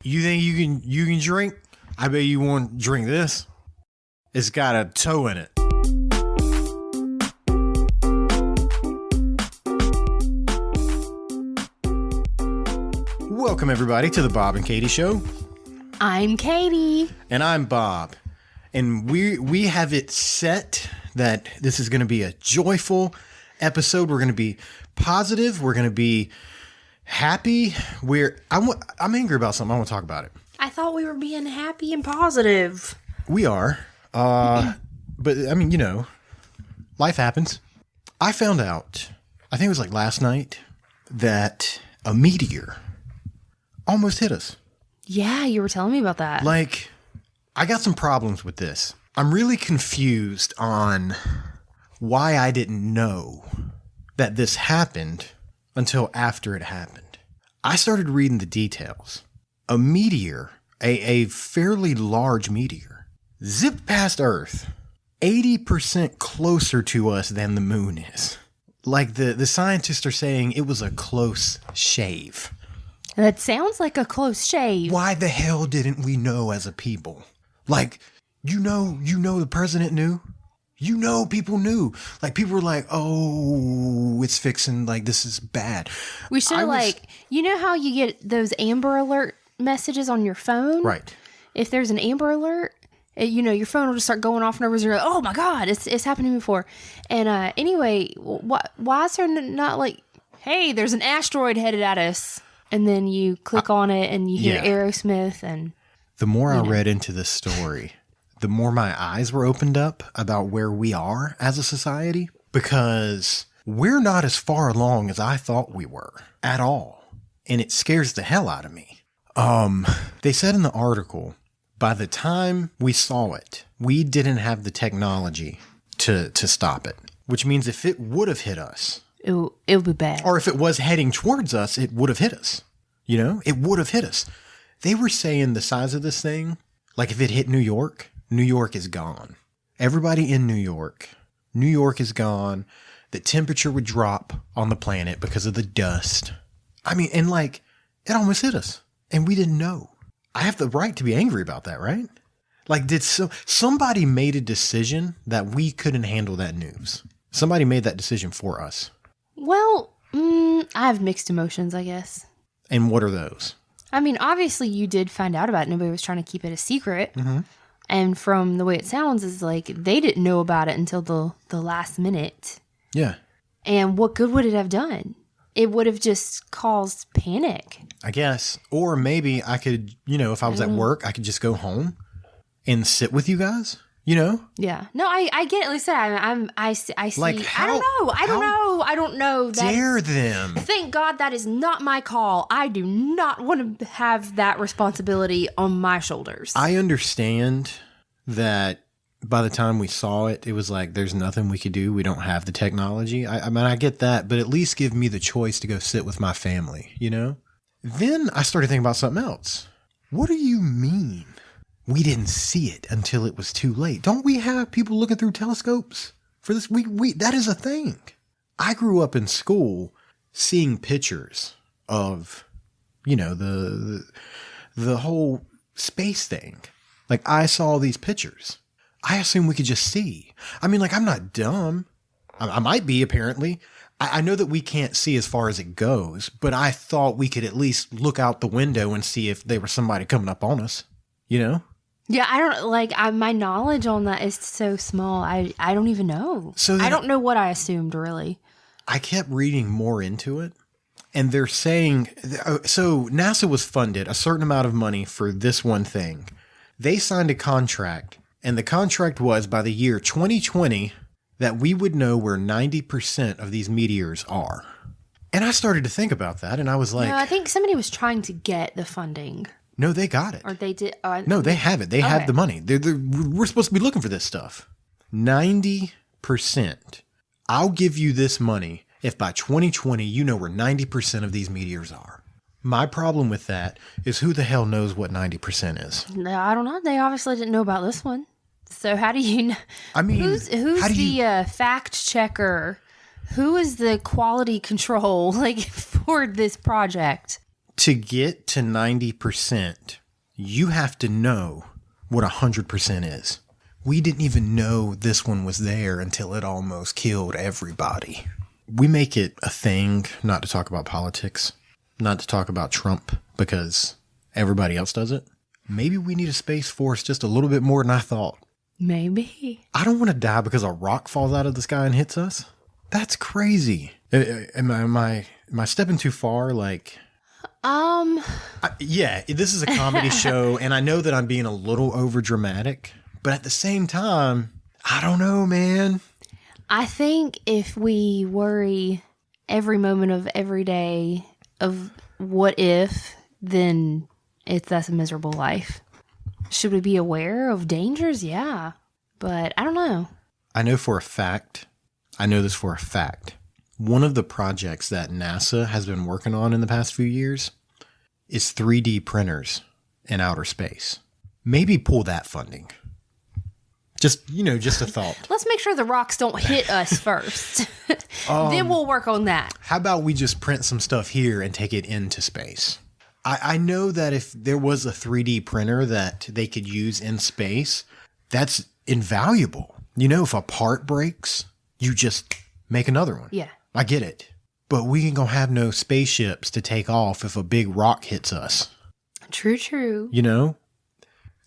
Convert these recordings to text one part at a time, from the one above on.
You think you can drink? I bet you won't drink this. It's got a toe in it. Welcome everybody to the Bob and Katie Show. I'm Katie. And I'm Bob. And we have it set that this is going to be a joyful episode. We're going to be positive. We're going to be happy. I'm angry about something. I want to talk about it. I thought we were being happy and positive. We are. But I mean, life happens. I found out, I think it was like last night, that a meteor almost hit us. Yeah, you were telling me about that. Like, I got some problems with this. I'm really confused on why I didn't know that this happened until after it happened. I started reading the details. A meteor, a fairly large meteor, zipped past Earth 80% closer to us than the moon is. Like the scientists are saying it was a close shave. That sounds like a close shave. Why the hell didn't we know as a people? Like, the president knew. People knew. Like, people were like, oh, it's fixing, like, this is bad. We should you know how you get those Amber Alert messages on your phone? Right. If there's an Amber Alert, your phone will just start going off and over. You're like, oh my God, it's happened to me before. And anyway, why is there not like, hey, there's an asteroid headed at us? And then you click on it and you hear Aerosmith. And the more I read into this story, the more my eyes were opened up about where we are as a society, because we're not as far along as I thought we were at all. And it scares the hell out of me. They said in the article, by the time we saw it, we didn't have the technology to stop it, which means if it would have hit us, it would be bad. Or if it was heading towards us, it would have hit us. It would have hit us. They were saying the size of this thing, like if it hit New York is gone. Everybody in New York is gone. The temperature would drop on the planet because of the dust. I mean, and like, it almost hit us. And we didn't know. I have the right to be angry about that, right? Like, somebody made a decision that we couldn't handle that news. Somebody made that decision for us. Well, I have mixed emotions, I guess. And what are those? I mean, obviously you did find out about it. Nobody was trying to keep it a secret. Mm-hmm. And from the way it sounds, is like they didn't know about it until the last minute. Yeah. And what good would it have done? It would have just caused panic. I guess. Or maybe I could, if I was at work, I could just go home and sit with you guys, Yeah. No, I get it. Like I said, I see. Like I don't know. Dare them. Thank God that is not my call. I do not want to have that responsibility on my shoulders. I understand that by the time we saw it, it was like, there's nothing we could do. We don't have the technology. I mean, I get that, but at least give me the choice to go sit with my family, Then I started thinking about something else. What do you mean we didn't see it until it was too late? Don't we have people looking through telescopes for this? That is a thing. I grew up in school seeing pictures of, the whole space thing. Like, I saw these pictures. I assume we could just see. I mean, like, I'm not dumb. I might be, apparently. I know that we can't see as far as it goes, but I thought we could at least look out the window and see if there was somebody coming up on us, Yeah, I don't, my knowledge on that is so small. I don't even know. So I don't know what I assumed, really. I kept reading more into it, and they're saying, so NASA was funded a certain amount of money for this one thing. They signed a contract, and the contract was by the year 2020 that we would know where 90% of these meteors are. And I started to think about that, and I was like... No, I think somebody was trying to get the funding. No, they got it. Or they did... no, they have it. They have the money. We're supposed to be looking for this stuff. 90%. I'll give you this money if by 2020 you know where 90% of these meteors are. My problem with that is who the hell knows what 90% is? I don't know. They obviously didn't know about this one. So how do you know? I mean, who's the fact checker? Who is the quality control for this project? To get to 90%, you have to know what 100% is. We didn't even know this one was there until it almost killed everybody. We make it a thing not to talk about politics, not to talk about Trump, because everybody else does it. Maybe we need a Space Force just a little bit more than I thought. Maybe. I don't want to die because a rock falls out of the sky and hits us. That's crazy. Am I stepping too far? Like, yeah, this is a comedy show, and I know that I'm being a little over dramatic, but at the same time, I don't know, man. I think if we worry every moment of every day of what if, then that's a miserable life. Should we be aware of dangers? Yeah. But I don't know. I know this for a fact. One of the projects that NASA has been working on in the past few years is 3D printers in outer space. Maybe pull that funding. Just a thought. Let's make sure the rocks don't hit us first. Then we'll work on that. How about we just print some stuff here and take it into space? I know that if there was a 3D printer that they could use in space, that's invaluable. If a part breaks, you just make another one. Yeah. I get it. But we ain't gonna have no spaceships to take off if a big rock hits us. True.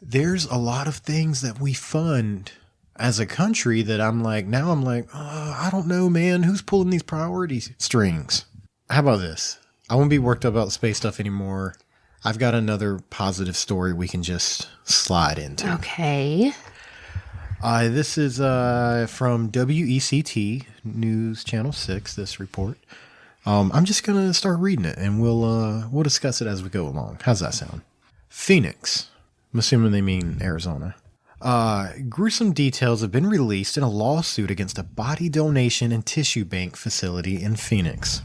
There's a lot of things that we fund as a country that I'm like, I don't know, man. Who's pulling these priority strings? How about this? I won't be worked up about space stuff anymore. I've got another positive story we can just slide into. Okay. This is from WECT News Channel 6, this report. I'm just going to start reading it, and we'll discuss it as we go along. How's that sound? Phoenix. I'm assuming they mean Arizona. Gruesome details have been released in a lawsuit against a body donation and tissue bank facility in Phoenix.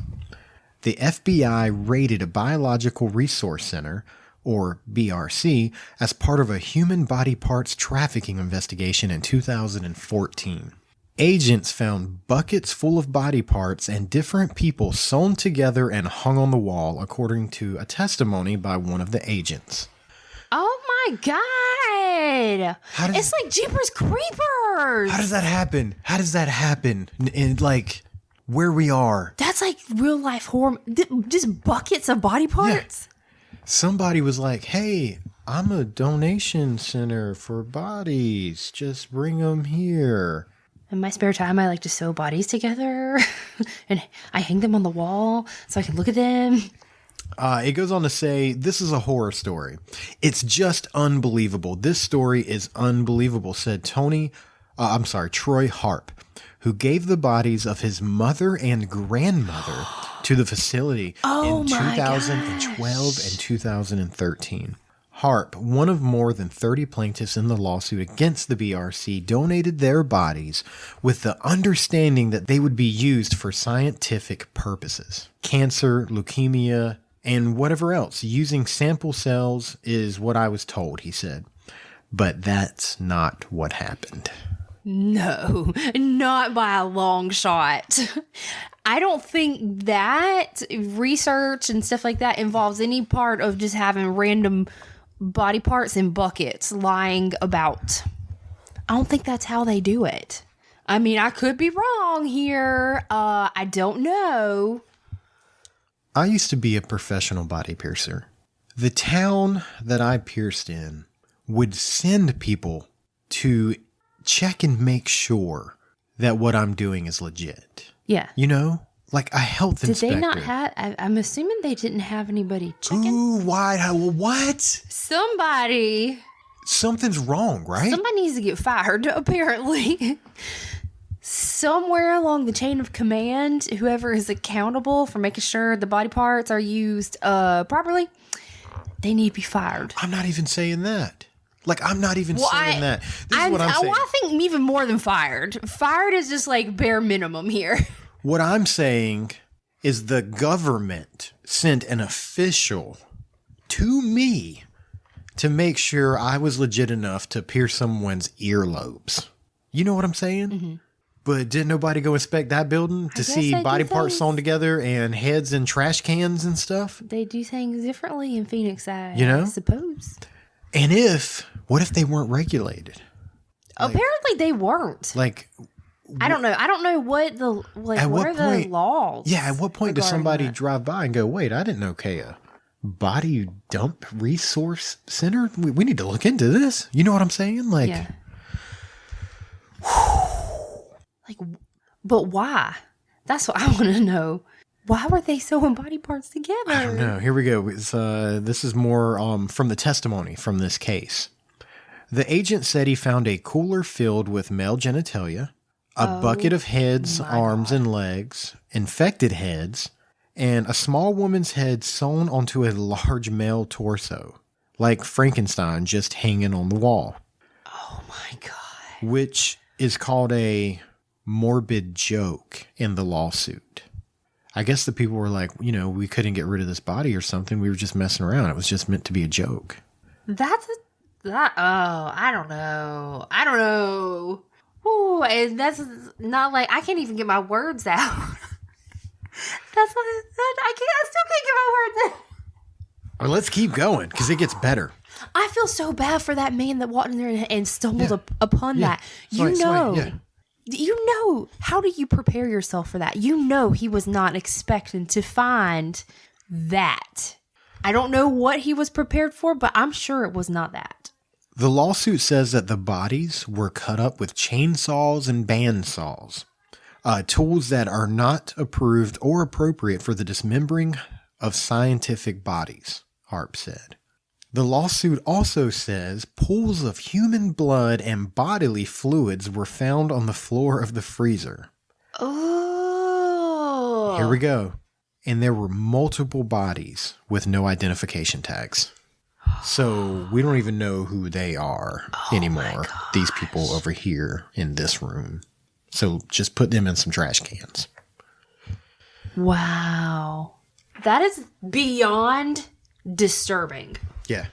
The FBI raided a biological resource center, or BRC, as part of a human body parts trafficking investigation in 2014. Agents found buckets full of body parts and different people sewn together and hung on the wall, according to a testimony by one of the agents. Oh my God! It's like Jeepers Creepers! How does that happen? And like, where we are. That's like real life horror. Just buckets of body parts? Yeah. Somebody was like, hey, I'm a donation center for bodies. Just bring them here. In my spare time, I like to sew bodies together. And I hang them on the wall so I can look at them. It goes on to say, this is a horror story. It's just unbelievable. This story is unbelievable, said Troy Harp, who gave the bodies of his mother and grandmother to the facility in 2012 and 2013. Harp, one of more than 30 plaintiffs in the lawsuit against the BRC, donated their bodies with the understanding that they would be used for scientific purposes. Cancer, leukemia, and whatever else. Using sample cells is what I was told, he said. But that's not what happened. No, not by a long shot. I don't think that research and stuff like that involves any part of just having random body parts in buckets lying about. I don't think that's how they do it. I mean, I could be wrong here. I don't know. I used to be a professional body piercer. The town that I pierced in would send people to check and make sure that what I'm doing is legit. Yeah. Like a health inspector. Did they not have, I'm assuming they didn't have anybody checking. Ooh, why? What? Something's wrong, right? Somebody needs to get fired, apparently. Somewhere along the chain of command, whoever is accountable for making sure the body parts are used properly, they need to be fired. I'm not even saying that. I'm not even saying that. This is what I'm saying. I think even more than fired. Fired is just like bare minimum here. What I'm saying is the government sent an official to me to make sure I was legit enough to pierce someone's earlobes. You know what I'm saying? Mm-hmm. But didn't nobody go inspect that building to guess see they do body parts things. sewn together and heads in trash cans and stuff? They do things differently in Phoenix, I know? suppose. And what if they weren't regulated? Apparently they weren't. Like, I don't know. I don't know what the At what what are point- the laws. yeah, at what point does regarding somebody that? drive by and go, wait, I didn't know Kea body dump resource center? We need to look into this. You know what I'm saying? Like, Yeah. Like, but why? That's what I want to know. Why were they sewing body parts together? I don't know. Here we go. This is more from the testimony from this case. The agent said he found a cooler filled with male genitalia, a bucket of heads, arms, and legs, infected heads, and a small woman's head sewn onto a large male torso, like Frankenstein just hanging on the wall, Oh my god. which is called a morbid joke in the lawsuit. I guess the people were like, we couldn't get rid of this body or something. We were just messing around. It was just meant to be a joke. I don't know. Ooh, and that's not like, I can't even get my words out. I still can't get my words out. Well, let's keep going because it gets better. I feel so bad for that man that walked in there and stumbled upon Yeah. that. Sorry, yeah. You know, how do you prepare yourself for that? You know, he was not expecting to find that. I don't know what he was prepared for, but I'm sure it was not that. The lawsuit says that the bodies were cut up with chainsaws and bandsaws, tools that are not approved or appropriate for the dismembering of scientific bodies, Harp said. The lawsuit also says pools of human blood and bodily fluids were found on the floor of the freezer. Oh. Here we go. And there were multiple bodies with no identification tags. So we don't even know who they are anymore. These people over here in this room. So just put them in some trash cans. Wow. That is beyond disturbing. Yeah.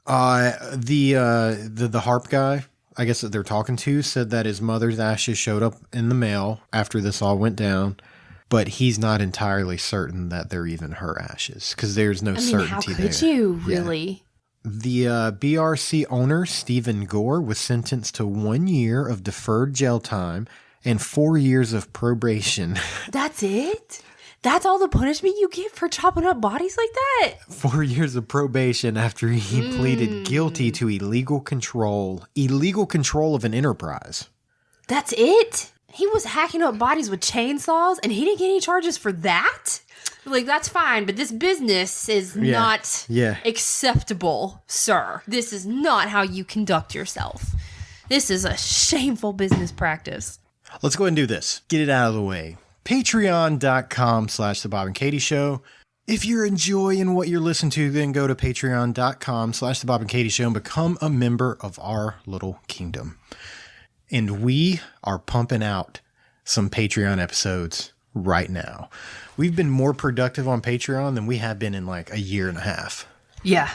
The harp guy, I guess that they're talking to, said that his mother's ashes showed up in the mail after this all went down, but he's not entirely certain that they're even her ashes because there's no certainty how could there. you really? The BRC owner, Stephen Gore, was sentenced to 1 year of deferred jail time and 4 years of probation. That's it? That's all the punishment you get for chopping up bodies like that? 4 years of probation after he pleaded guilty to illegal control of an enterprise. That's it? He was hacking up bodies with chainsaws and he didn't get any charges for that? Like, that's fine, but this business is not acceptable, sir. This is not how you conduct yourself. This is a shameful business practice. Let's go ahead and do this. Get it out of the way. Patreon.com/The Bob and Katie Show. If you're enjoying what you're listening to, then go to patreon.com/The Bob and Katie Show and become a member of our little kingdom. And we are pumping out some Patreon episodes right now. We've been more productive on Patreon than we have been in like a year and a half. Yeah.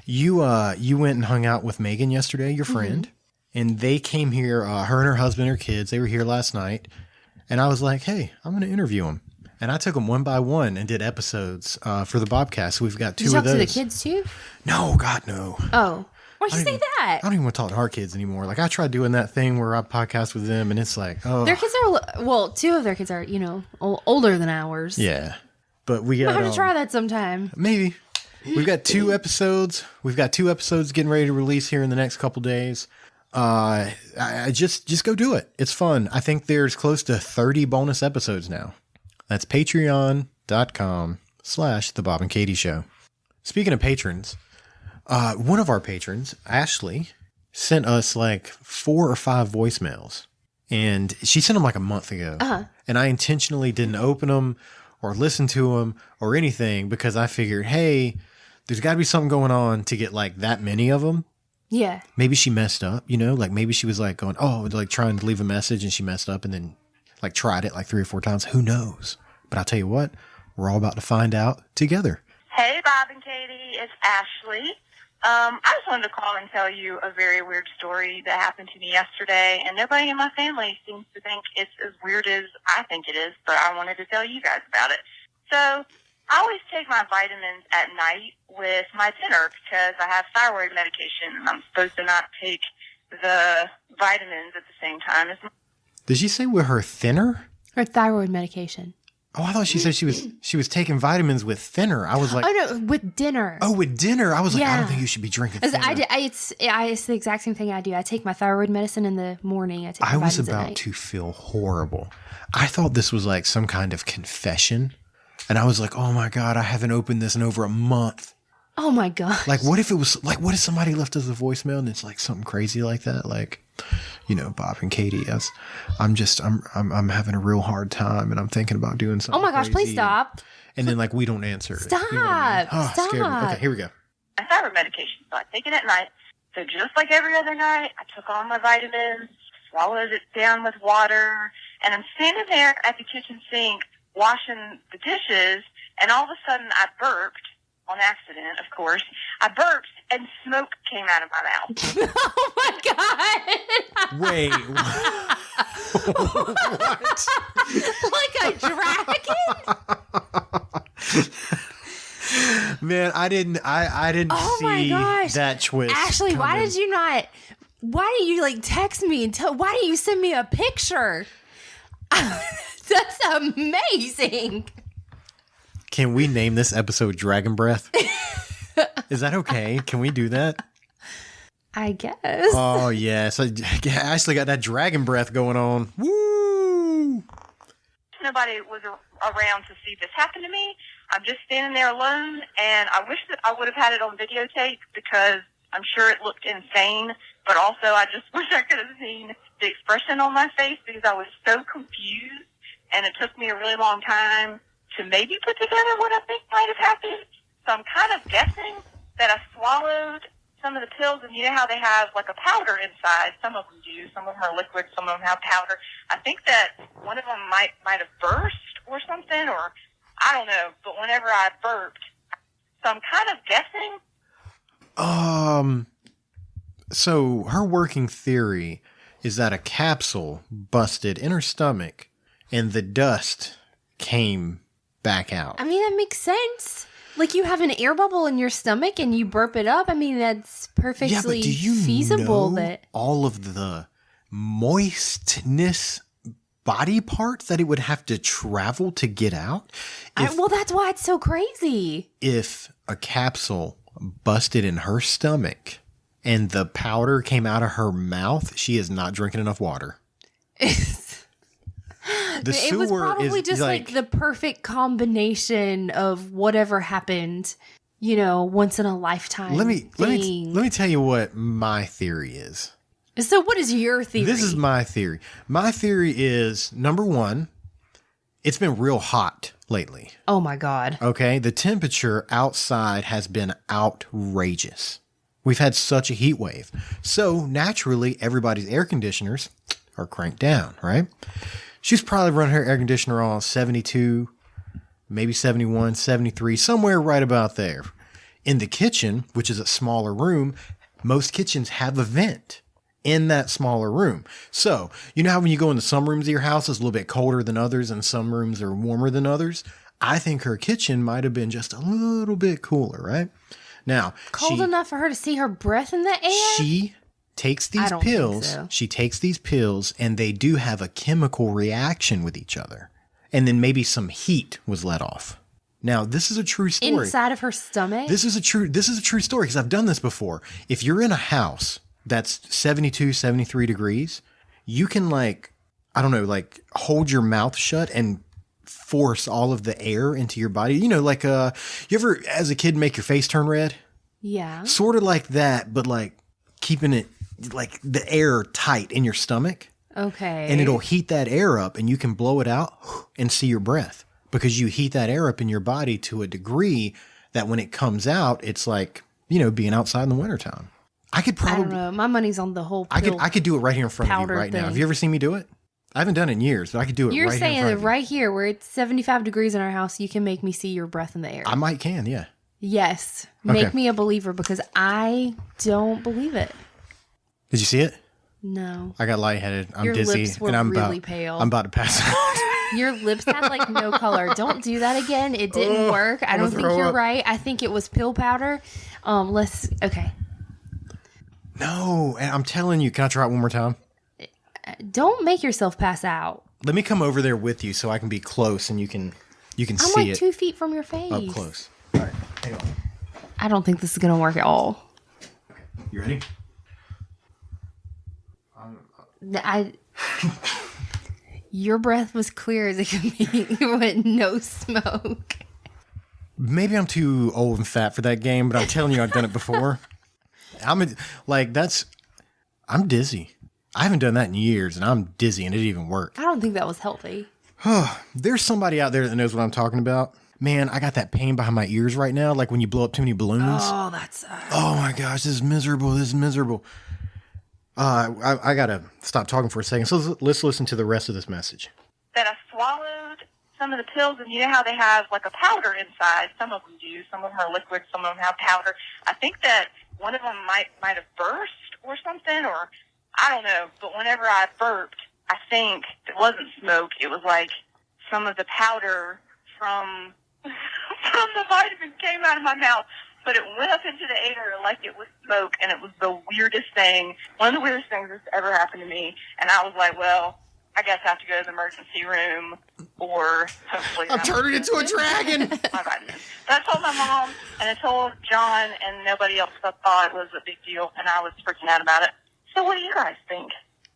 You went and hung out with Megan yesterday, your friend, and they came here, her and her husband, her kids, they were here last night. And I was like, hey, I'm going to interview them. And I took them one by one and did episodes for the Bobcast. We've got two Did you of talk those. to the kids too? No, God, no. Oh. Why'd you I say don't that? I don't even want to talk to our kids anymore. Like, I tried doing that thing where I podcast with them, and it's like, oh. Their kids are, well, two of their kids are, older than ours. Yeah. But we I'll got have to try that sometime. maybe. We've got 2 episodes. We've got 2 episodes getting ready to release here in the next couple days. I just go do it. It's fun. I think there's close to 30 bonus episodes now. That's patreon.com/The Bob and Katie Show. Speaking of patrons, one of our patrons, Ashley, sent us like 4 or 5 voicemails, and she sent them like a month ago. And I intentionally didn't open them or listen to them or anything because I figured, hey, there's got to be something going on to get like that many of them. Yeah. Maybe she messed up, like maybe she was like going, like trying to leave a message and she messed up and then like tried it like 3 or 4 times. Who knows? But I'll tell you what, we're all about to find out together. Hey, Bob and Katie, it's Ashley. I just wanted to call and tell you a very weird story that happened to me yesterday, and nobody in my family seems to think it's as weird as I think it is, but I wanted to tell you guys about it. So, I always take my vitamins at night with my dinner because I have thyroid medication, and I'm supposed to not take the vitamins at the same time as my... Did she say with her thinner? Her thyroid medication. Oh, I thought she said she was taking vitamins with thinner. I was like, Oh no, with dinner. oh, with dinner. I was like, I Yeah. don't think you should be drinking As thinner. it's the exact same thing I do. I take my thyroid medicine in the morning. I take my I was vitamins at about night. to feel horrible. I thought this was like some kind of confession. And I was like, oh my God, I haven't opened this in over a month. Oh my god. Like, what if it was like, what if somebody left us a voicemail and it's like something crazy like that? Like, you know, Bob and Katie, I'm having a real hard time and I'm thinking about doing something. Oh my gosh, please crazy. stop. And then like, we don't answer. Stop. You know what I mean? Oh, it scared me. Stop. Okay, here we go. my thyroid medication, so I take it at night. So just like every other night, I took all my vitamins, swallowed it down with water, and I'm standing there at the kitchen sink washing the dishes, and all of a sudden I burped, on accident, of course. I burped, and smoke came out of my mouth. Oh my god. Wait. What? Like a dragon? Man, I didn't Oh my see gosh. that twist. Ashley, why coming. did you not? Why didn't you like text me and tell? Why didn't you send me a picture? That's amazing. Can we name this episode Dragon Breath? Is that okay? Can we do that? I guess. Oh, yes. Ashley got that dragon breath going on. Woo! Nobody was around to see this happen to me. I'm just standing there alone, and I wish that I would have had it on videotape because I'm sure it looked insane, but also I just wish I could have seen the expression on my face because I was so confused, and it took me a really long time to maybe put together what I think might have happened. So I'm kind of guessing that I swallowed some of the pills, and you know how they have like a powder inside. Some of them do. Some of them are liquid. Some of them have powder. I think that one of them might have burst or something, or I don't know. But whenever I burped, so I'm kind of guessing. So her working theory is that a capsule busted in her stomach and the dust came back out. I mean, that makes sense. Like you have an air bubble in your stomach and you burp it up. I mean, that's perfectly Yeah, but do you feasible. know That all of the moistness body parts that it would have to travel to get out? well, that's why it's so crazy. If a capsule busted in her stomach and the powder came out of her mouth, she is not drinking enough water. The It was sewer probably is just like the perfect combination of whatever happened, once in a lifetime. let me thing. tell you what my theory is. So, what is your theory? This is my theory. My theory is, number one, it's been real hot lately. Oh my god. Okay, the temperature outside has been outrageous. We've had such a heat wave. So naturally, everybody's air conditioners are cranked down, right? She's probably run her air conditioner on 72, maybe 71, 73, somewhere right about there. In the kitchen, which is a smaller room, most kitchens have a vent in that smaller room. So, you know how when you go into some rooms of your house, it's a little bit colder than others and some rooms are warmer than others? I think her kitchen might have been just a little bit cooler, right? Now, Cold enough for her to see her breath in the air? she takes these don't think pills. so. She takes these pills and they do have a chemical reaction with each other. And then maybe some heat was let off. Now, this is a true story. Inside of her stomach? This is a true story because I've done this before. If you're in a house that's 72, 73 degrees, you can hold your mouth shut and force all of the air into your body. You ever as a kid make your face turn red? Yeah. Sort of like that, but like keeping it like the air tight in your stomach, Okay. and it'll heat that air up and you can blow it out and see your breath because you heat that air up in your body to a degree that when it comes out, it's like, being outside in the wintertime. I could I don't probably, know. My money's on the whole I pill. could do it right here in front of you powder right now. thing. Have you ever seen me do it? I haven't done it in years, but I could do it You're right saying here in that front of you. right here, where it's 75 degrees in our house, you can make me see your breath in the air. I might can, yeah. Yes. Okay. Make me a believer because I don't believe it. Did you see it? No. I got lightheaded. I'm Your dizzy. lips were and I'm really about, pale. I'm about to pass out. Your lips had like no color. Don't do that again. It didn't work. I I'm don't gonna think throw you're up. right. I think it was pill powder. Okay. No, and I'm telling you, can I try it one more time? Don't make yourself pass out. Let me come over there with you so I can be close and you can I'm see like it 2 feet from your face. up close. All right, hang on. I don't think this is gonna work at all. You ready? Your breath was clear as it could be with no smoke. Maybe I'm too old and fat for that game, but I'm telling you, I've done it before. I'm dizzy. I haven't done that in years, and I'm dizzy, and it didn't even work. I don't think that was healthy. There's somebody out there that knows what I'm talking about. Man, I got that pain behind my ears right now, like when you blow up too many balloons. Oh, that sucks. Oh my gosh, this is miserable. This is miserable. I gotta stop talking for a second. So let's listen to the rest of this message. That I swallowed some of the pills, and you know how they have like a powder inside. Some of them do. Some of them are liquid. Some of them have powder. I think that one of them might have burst or something, or I don't know. But whenever I burped, I think it wasn't smoke. It was like some of the powder from the vitamin came out of my mouth. But it went up into the air like it was smoke, and it was the weirdest thing. One of the weirdest things that's ever happened to me. And I was like, well, I guess I have to go to the emergency room, or hopefully I'm turning into a dragon. my vitamins. But I told my mom, and I told John, and nobody else thought it was a big deal, and I was freaking out about it. So what do you guys think?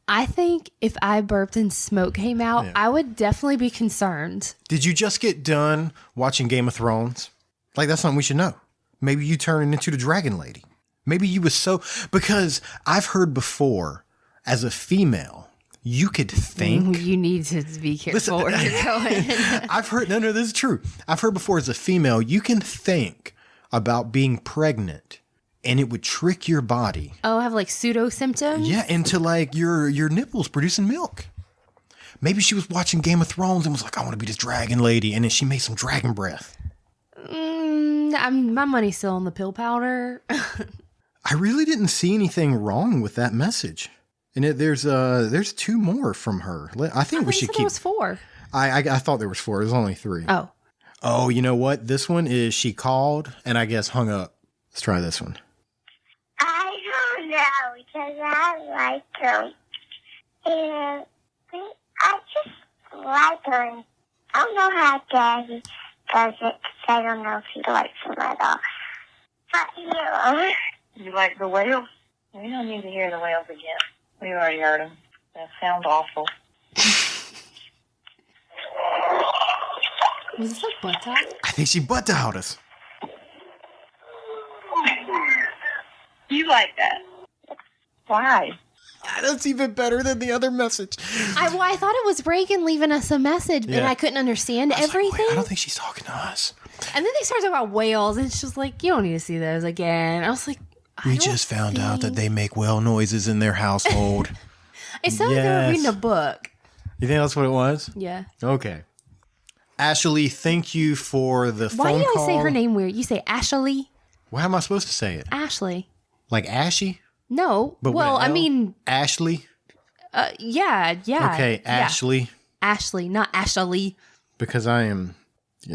I think if I burped and smoke came out, Yeah. I would definitely be concerned. Did you just get done watching Game of Thrones? Like, that's something we should know. Maybe you turned into the dragon lady. Maybe you was so... Because I've heard before, as a female, you could think... You need to be careful where you're going. I've heard... No, this is true. I've heard before, as a female, you can think about being pregnant, and it would trick your body. Oh, have like pseudo symptoms? Yeah, into like your nipples producing milk. Maybe she was watching Game of Thrones and was like, I want to be this dragon lady. And then she made some dragon breath. My money's still on the pill powder. I really didn't see anything wrong with that message. And there's 2 more from her. I think we should There keep... was 4. I thought there was 4. There's only 3. Oh. Oh, you know what? This one is she called and I guess hung up. Let's try this one. I don't know because I like them. And I just like them. I don't know how Daddy does it because I don't know if he likes them at all. But You like the whales? We don't need to hear the whales again. We've already heard them. They sound awful. Was this like butt talk? I think she butt dialed us. You like that? Why? That's even better than the other message. I thought it was Reagan leaving us a message, and Yeah. I couldn't understand I was like, wait, everything. I don't think she's talking to us. And then they started talking about whales, and it's just like, you don't need to see those again. I was like, We just found out that they make whale noises in their household. It sounded like they were Yes. reading a book. You think that's what it was? Yeah. Okay. Ashley, thank you for the Why phone do you call. always say her name weird? You say Ashley? Well, how am I supposed to say it? Ashley. Like Ashy? No. But with well, an I L? mean, Ashley? yeah. Okay, yeah. Ashley. Ashley, not Ashley. Because I am,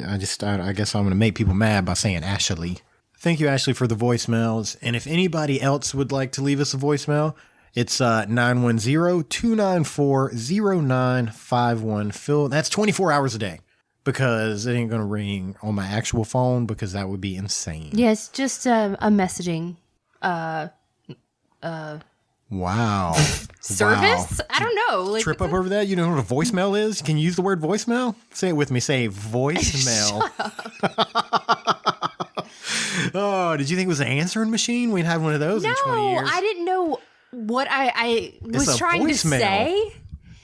I guess I'm going to make people mad by saying Ashley. Thank you, Ashley, for the voicemails. And if anybody else would like to leave us a voicemail, it's 910-294-0951. Phil, that's 24 hours a day. Because it ain't going to ring on my actual phone because that would be insane. Yeah, it's just a messaging Wow. service. Wow. I don't know. Like, Trip up over that? You know what a voicemail is? Can you use the word voicemail? Say it with me. Say voicemail. Oh, did you think it was an answering machine? We'd had one of those in 20 years. I didn't know what I was a trying to voicemail. say.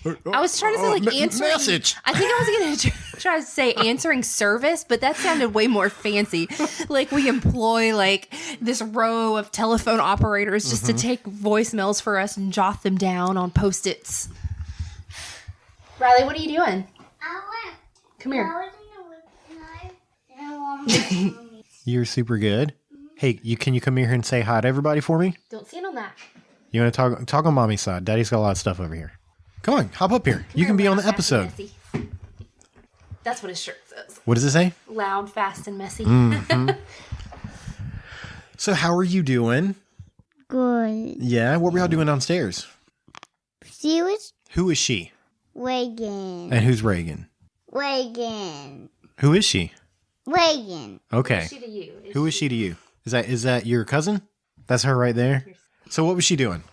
I was trying to say like answering. Message. I think I was going to try to say answering service, but that sounded way more fancy. Like we employ like this row of telephone operators just to take voicemails for us and jot them down on Post-its. Riley, what are you doing? I went. Come here. I was in the knife and I wanted You're super good. Hey, can you come here and say hi to everybody for me? Don't stand on that. You want to talk on mommy's side? Daddy's got a lot of stuff over here. Come on, hop up here. You can be on the episode. That's what his shirt says. What does it say? Loud, fast, and messy. So how are you doing? Good. Yeah, what were y'all doing downstairs? She was Who is she? Reagan. And who's Reagan? Reagan. Who is she? Reagan. Okay. She to you. Who is she to you? Is that your cousin? That's her right there? So what was she doing?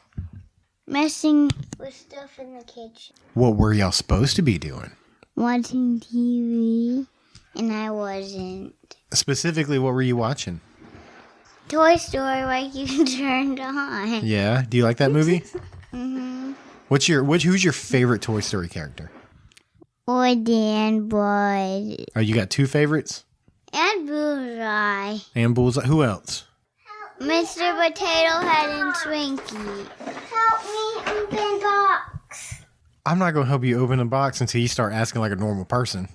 Messing with stuff in the kitchen. What were y'all supposed to be doing? Watching TV. And I wasn't. Specifically, what were you watching? Toy Story like you turned on. Yeah. Do you like that movie? Mm-hmm. Who's your favorite Toy Story character? Or Dan Boy. Oh, you got two favorites? And Bullseye. And Bullseye. Who else? Mr. Potato Head and Twinkie. Help me open box. I'm not going to help you open the box until you start asking like a normal person.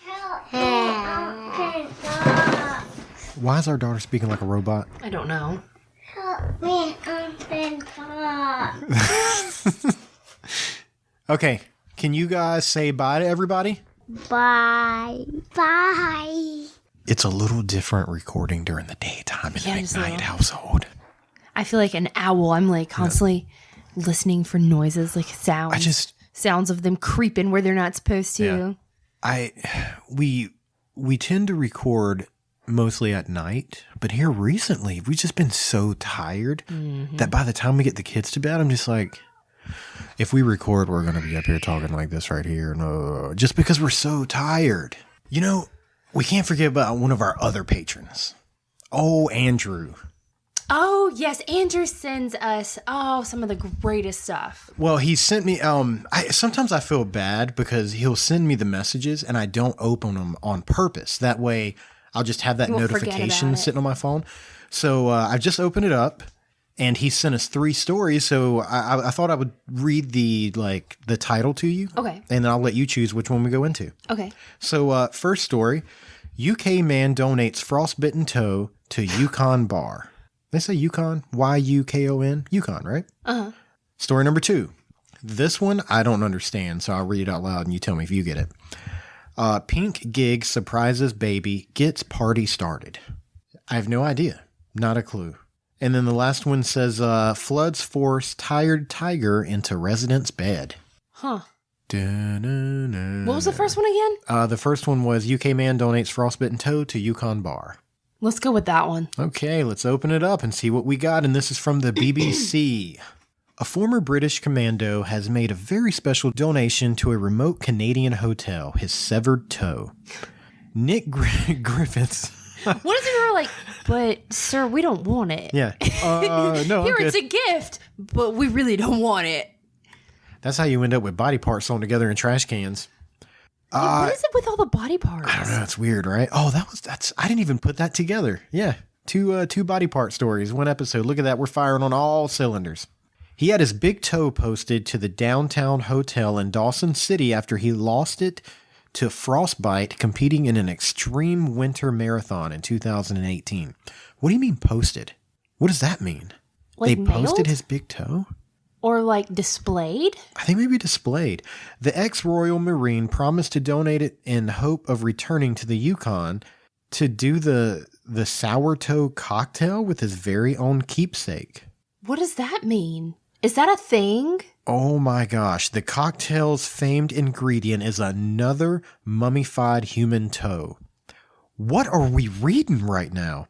Help me open box. Why is our daughter speaking like a robot? I don't know. Help me open box. Okay. Can you guys say bye to everybody? Bye. Bye. It's a little different recording during the daytime in the it's a McKnight little. household. I feel like an owl. I'm like constantly listening for noises, like sounds. Sounds of them creeping where they're not supposed to. Yeah. We tend to record mostly at night, but here recently we've just been so tired that by the time we get the kids to bed, I'm just like, if we record, we're going to be up here talking like this right here. No, just because we're so tired. You know, we can't forget about one of our other patrons. Oh, Andrew. Oh, yes. Andrew sends us, some of the greatest stuff. Well, he sent me, sometimes I feel bad because he'll send me the messages and I don't open them on purpose. That way I'll just have that You won't forget notification about it. sitting on my phone. So I just opened it up and he sent us 3 stories. So I thought I would read the title to you. Okay. And then I'll let you choose which one we go into. Okay. So first story, UK man donates frostbitten toe to Yukon bar. They say Yukon, Y-U-K-O-N, Yukon, right? Uh-huh. Story number 2. This one I don't understand, so I'll read it out loud and you tell me if you get it. Pink gig surprises baby, gets party started. I have no idea. Not a clue. And then the last one says, floods force tired tiger into resident's bed. Huh. Da-na-na. What was the first one again? The first one was UK man donates frostbitten toe to Yukon bar. Let's go with that one. Okay, let's open it up and see what we got. And this is from the BBC. A former British commando has made a very special donation to a remote Canadian hotel, his severed toe. Nick Griffiths. What is it? You're like, but sir, we don't want it. Yeah. No, Here, I'm it's good. a gift, but we really don't want it. That's how you end up with body parts sewn together in trash cans. What is it with all the body parts? I don't know. It's weird, right? Oh, I didn't even put that together. Yeah. Two body part stories, one episode. Look at that. We're firing on all cylinders. He had his big toe posted to the downtown hotel in Dawson City after he lost it to frostbite competing in an extreme winter marathon in 2018. What do you mean posted? What does that mean? Like They posted mailed? his big toe? Or like displayed? I think maybe displayed. The ex-Royal Marine promised to donate it in hope of returning to the Yukon to do the sour toe cocktail with his very own keepsake. What does that mean? Is that a thing? Oh my gosh. The cocktail's famed ingredient is another mummified human toe. What are we reading right now?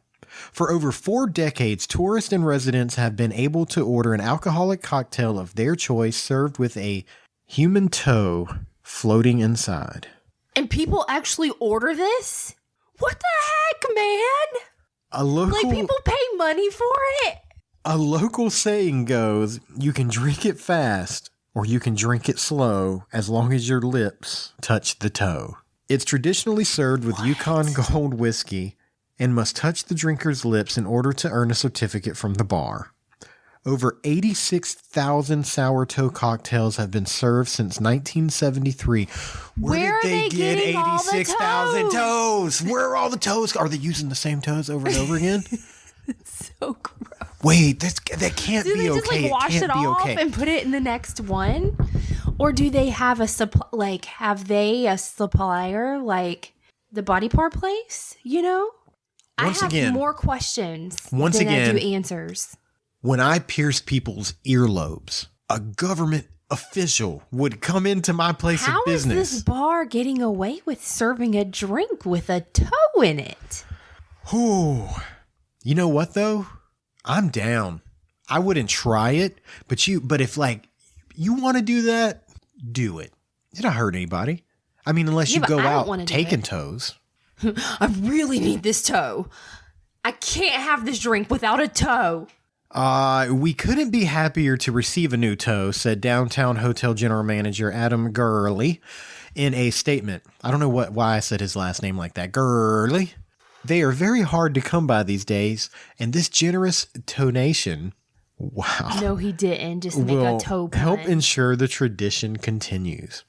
For over 4 decades, tourists and residents have been able to order an alcoholic cocktail of their choice served with a human toe floating inside. And people actually order this? What the heck, man? Like people pay money for it? A local saying goes, you can drink it fast or you can drink it slow as long as your lips touch the toe. It's traditionally served with Yukon Gold whiskey and must touch the drinker's lips in order to earn a certificate from the bar. Over 86,000 sour toe cocktails have been served since 1973. Where are they getting all the 86,000 toes? Where are all the toes? Are they using the same toes over and over again? So gross. Wait, that can't Do be they just okay. like wash it it can't be off okay. and put it in the next one? Or do they have a have they a supplier like the body part place? You know? Once I have again- more questions Once than I again- do answers. When I pierced people's earlobes, a government official would come into my place How of is business. this bar getting away with serving a drink with a toe in it? Whew. You know what though? I'm down. I wouldn't try it, but if like you want to do that, do it. It don't hurt anybody. I mean, unless Yeah, you but go I don't out wanna do taking it. toes. I really need this toe. I can't have this drink without a toe. We couldn't be happier to receive a new toe, said Downtown Hotel General Manager Adam Gurley in a statement. I don't know why I said his last name like that. Gurley. They are very hard to come by these days, and this generous donation, wow, No, he didn't. Just make will a toe pun. help ensure the tradition continues.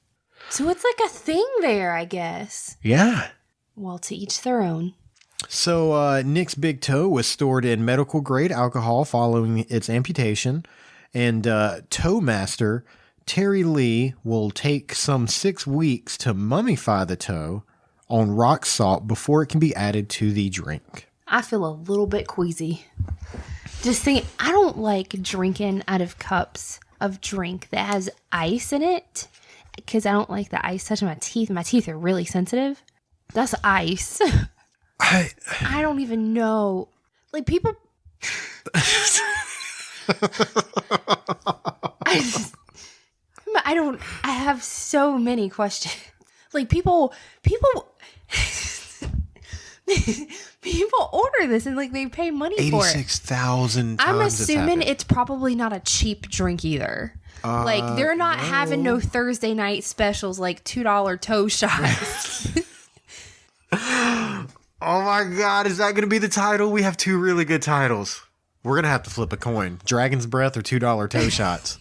So it's like a thing there, I guess. Yeah. Well, to each their own. So Nick's big toe was stored in medical grade alcohol following its amputation, and toe master Terry Lee will take some 6 weeks to mummify the toe on rock salt before it can be added to the drink. I feel a little bit queasy. Just think, I don't like drinking out of cups of drink that has ice in it because I don't like the ice touching my teeth. My teeth are really sensitive. That's ice. I don't even know. Like people. I have so many questions. Like people order this and like they pay money for it. 86,000 times I'm it's assuming happened. it's probably not a cheap drink either. Like they're not having no Thursday night specials like $2 toe shots. Oh my God, is that going to be the title? We have 2 really good titles. We're going to have to flip a coin. Dragon's Breath or $2 toe shots.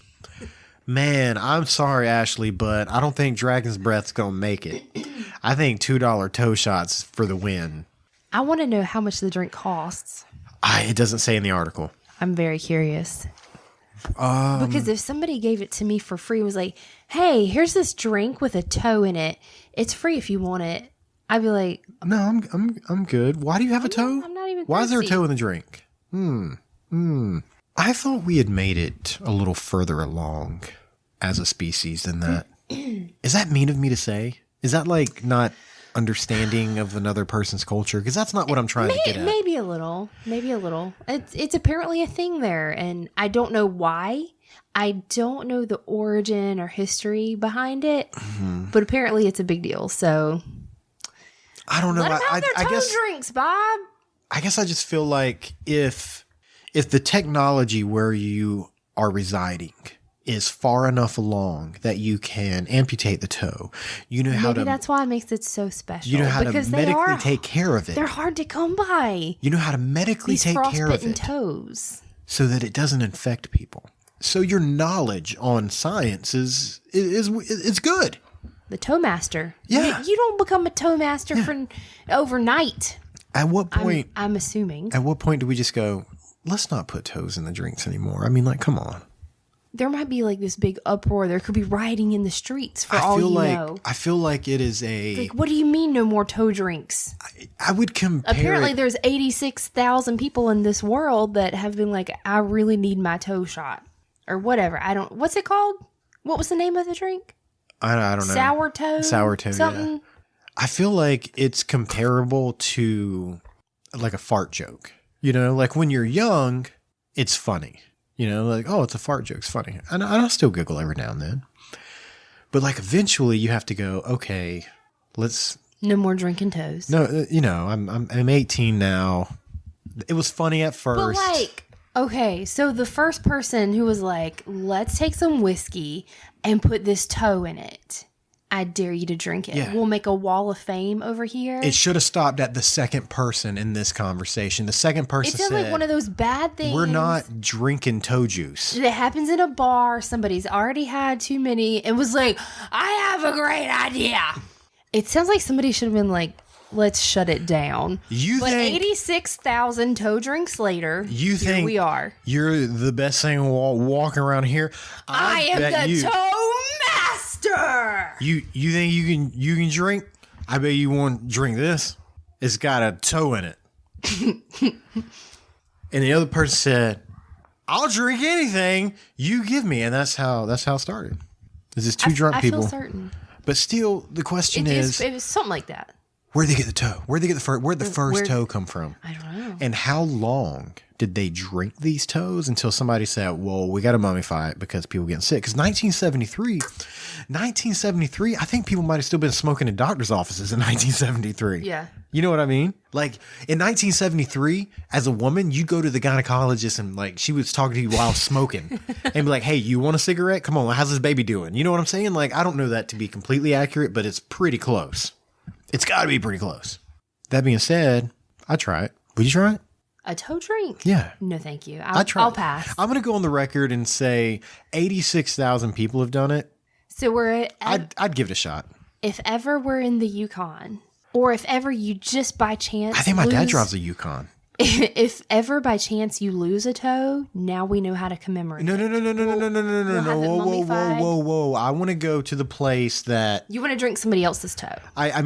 Man, I'm sorry, Ashley, but I don't think Dragon's Breath's going to make it. I think $2 toe shots for the win. I want to know how much the drink costs. It doesn't say in the article. I'm very curious. Because if somebody gave it to me for free and was like, hey, here's this drink with a toe in it. It's free if you want it. I'd be like, No, I'm good. Why do you have a toe? I'm not even Why is there a thirsty. toe in the drink? I thought we had made it a little further along as a species than that. Is that mean of me to say? Is that like not understanding of another person's culture? Because that's not what I'm trying to get at. maybe a little. Maybe a little. It's apparently a thing there, and I don't know why. I don't know the origin or history behind it, but apparently it's a big deal. So I don't know. let them have their I toe guess drinks, Bob. I guess I just feel like if the technology where you are residing is far enough along that you can amputate the toe, you know how Maybe to that's why it makes it so special. you know how to because medically take care of it. They're hard to come by. You know how to medically These take care of frostbitten it toes. so that it doesn't infect people. So your knowledge on science is good. The toe master. Yeah. You don't become a toe master for overnight. At what point? I'm assuming. At what point do we just go? Let's not put toes in the drinks anymore. I mean, like, come on. There might be like this big uproar. There could be rioting in the streets for all you know. I feel like it is a. Like, what do you mean no more toe drinks? I would compare. Apparently, it, there's 86,000 people in this world that have been like, I really need my toe shot. Or whatever. What's it called? What was the name of the drink? I don't know. Sour toe? Sour toe, Something? yeah. I feel like it's comparable to like a fart joke. You know, like when you're young, it's funny. You know, like, oh, it's a fart joke. It's funny. And I still giggle every now and then. But like eventually you have to go, okay, let's. No more drinking toes. No, you know, I'm 18 now. It was funny at first. But like, okay, so the first person who was like, let's take some whiskey and put this toe in it. I dare you to drink it. Yeah. We'll make a wall of fame over here. It should have stopped at the second person in this conversation. The second person It sounds said, like one of those bad things. we're not drinking toe juice. That happens in a bar. Somebody's already had too many and was like, I have a great idea. It sounds like somebody should have been like, let's shut it down. You But think 86,000 toe drinks later, you here think we are. you're the best thing walking around here? I am bet the you, toe master. you think you can drink? I bet you won't drink this. It's got a toe in it. And the other person said, I'll drink anything you give me. And that's how it started. This is two drunk I people. feel certain. But still, the question is, It was something like that. where'd they get the toe? Where'd the first toe come from? I don't know. And how long did they drink these toes until somebody said, well, we got to mummify it because people getting sick? Because 1973, I think people might have still been smoking in doctor's offices in 1973. Yeah. You know what I mean? Like in 1973, as a woman, you'd go to the gynecologist and like she was talking to you while smoking and be like, hey, you want a cigarette? Come on, how's this baby doing? You know what I'm saying? Like, I don't know that to be completely accurate, but it's pretty close. It's got to be pretty close. That being said, I'd try it. Would you try it? A toe drink? Yeah. No, thank you. I'd try I'll it. pass. I'm going to go on the record and say 86,000 people have done it. So we're I'd give it a shot. if ever we're in the Yukon, or if ever you just by chance I think my dad lose- drives a Yukon. If ever by chance you lose a toe, now we know how to commemorate. No. We'll have it mummified. Whoa. I want to go to the place that You want to drink somebody else's toe. I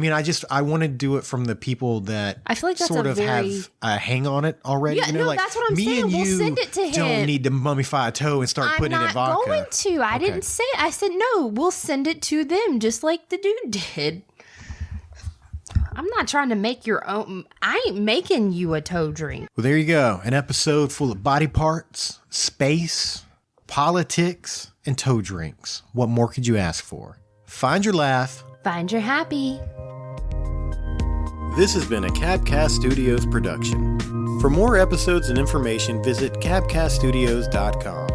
want to do it from the people that I feel like that's sort a of very- have a hang on it already. Yeah, you know, no, like, that's what I'm me saying. and We'll you send it to don't him. need to mummify a toe and start I'm putting it in not vodka. going to. I didn't say it. I said no. We'll send it to them, just like the dude did. I'm not trying to make your own. I ain't making you a toe drink. Well, there you go. An episode full of body parts, space, politics, and toe drinks. What more could you ask for? Find your laugh. Find your happy. This has been a Cabcast Studios production. For more episodes and information, visit cabcaststudios.com.